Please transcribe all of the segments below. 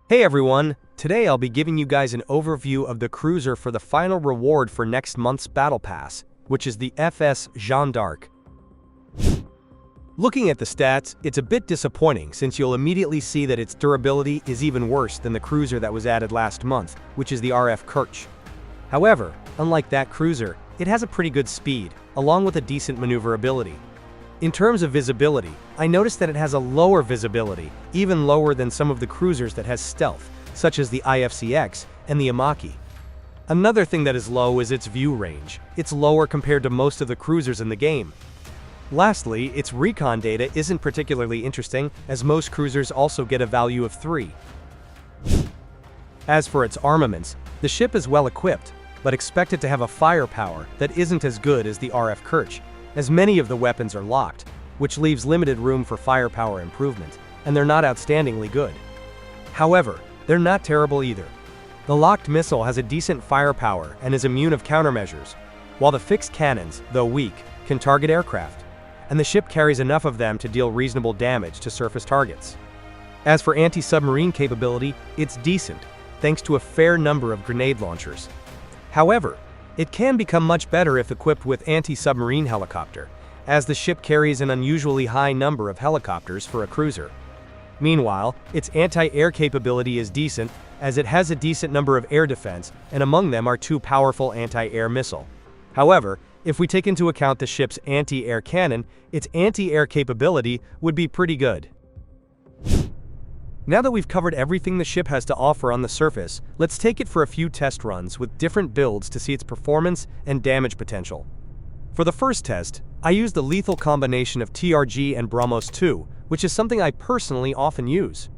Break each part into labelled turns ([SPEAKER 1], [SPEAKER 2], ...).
[SPEAKER 1] Hey everyone, today I'll be giving you guys an overview of the cruiser for the final reward for next month's Battle Pass, which is the FS Jeanne D'arc. Looking at the stats, it's a bit disappointing since you'll immediately see that its durability is even worse than the cruiser that was added last month, which is the RF Kirch. However, unlike that cruiser, it has a pretty good speed, along with a decent maneuverability. In terms of visibility, I noticed that it has a lower visibility, even lower than some of the cruisers that has stealth, such as the IFCX and the Amaki. Another thing that is low is its view range. It's lower compared to most of the cruisers in the game. Lastly, its recon data isn't particularly interesting, as most cruisers also get a value of 3. As for its armaments, the ship is well equipped, but expected to have a firepower that isn't as good as the RF Kirch, as many of the weapons are locked, which leaves limited room for firepower improvement, and they're not outstandingly good. However, they're not terrible either. The locked missile has a decent firepower and is immune of countermeasures, while the fixed cannons, though weak, can target aircraft, and the ship carries enough of them to deal reasonable damage to surface targets. As for anti-submarine capability, it's decent, thanks to a fair number of grenade launchers. However, it can become much better if equipped with anti-submarine helicopter, as the ship carries an unusually high number of helicopters for a cruiser. Meanwhile, its anti-air capability is decent, as it has a decent number of air defense, and among them are 2 powerful anti-air missiles. However, if we take into account the ship's anti-air cannon, its anti-air capability would be pretty good. Now that we've covered everything the ship has to offer on the surface, let's take it for a few test runs with different builds to see its performance and damage potential. For the first test, I used the lethal combination of TRG and BrahMos 2, which is something I personally often use.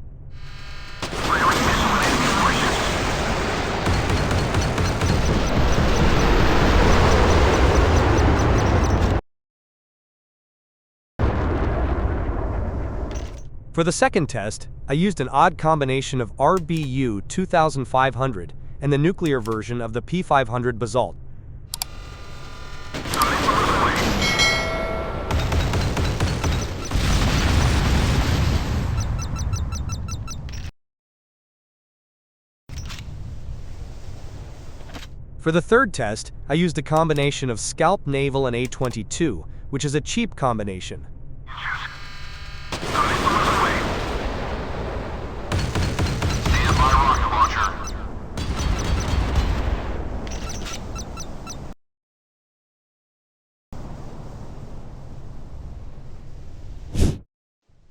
[SPEAKER 1] For the second test, I used an odd combination of RBU 2500 and the nuclear version of the P500 Basalt. For the third test, I used a combination of Scalp Naval and A22, which is a cheap combination.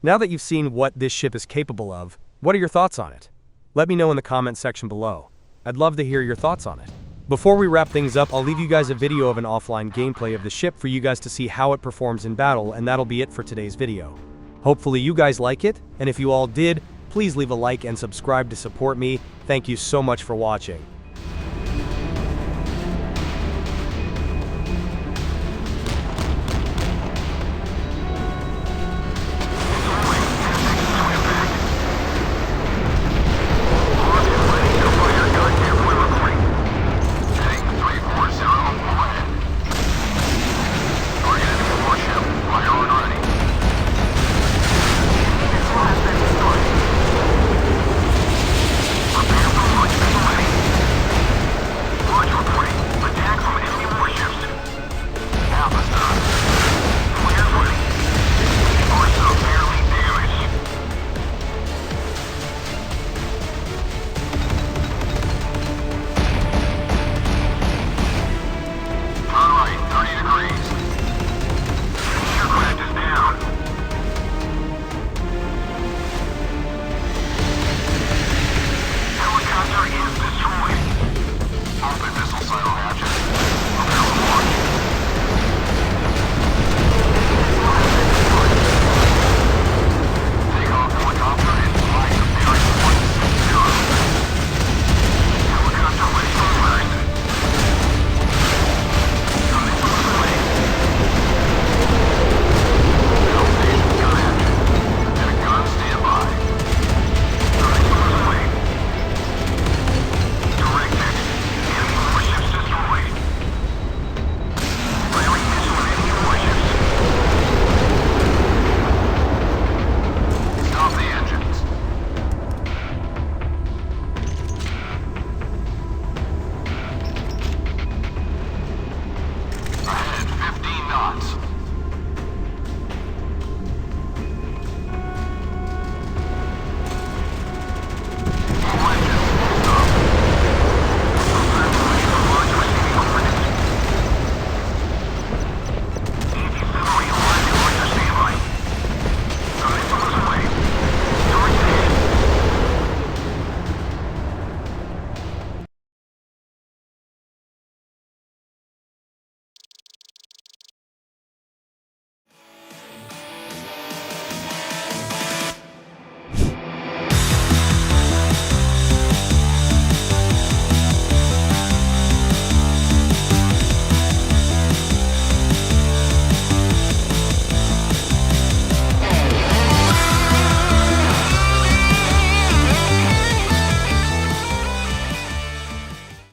[SPEAKER 1] Now that you've seen what this ship is capable of, what are your thoughts on it? Let me know in the comment section below. I'd love to hear your thoughts on it. Before we wrap things up, I'll leave you guys a video of an offline gameplay of the ship for you guys to see how it performs in battle, and that'll be it for today's video. Hopefully you guys like it, and if you all did, please leave a like and subscribe to support me. Thank you so much for watching.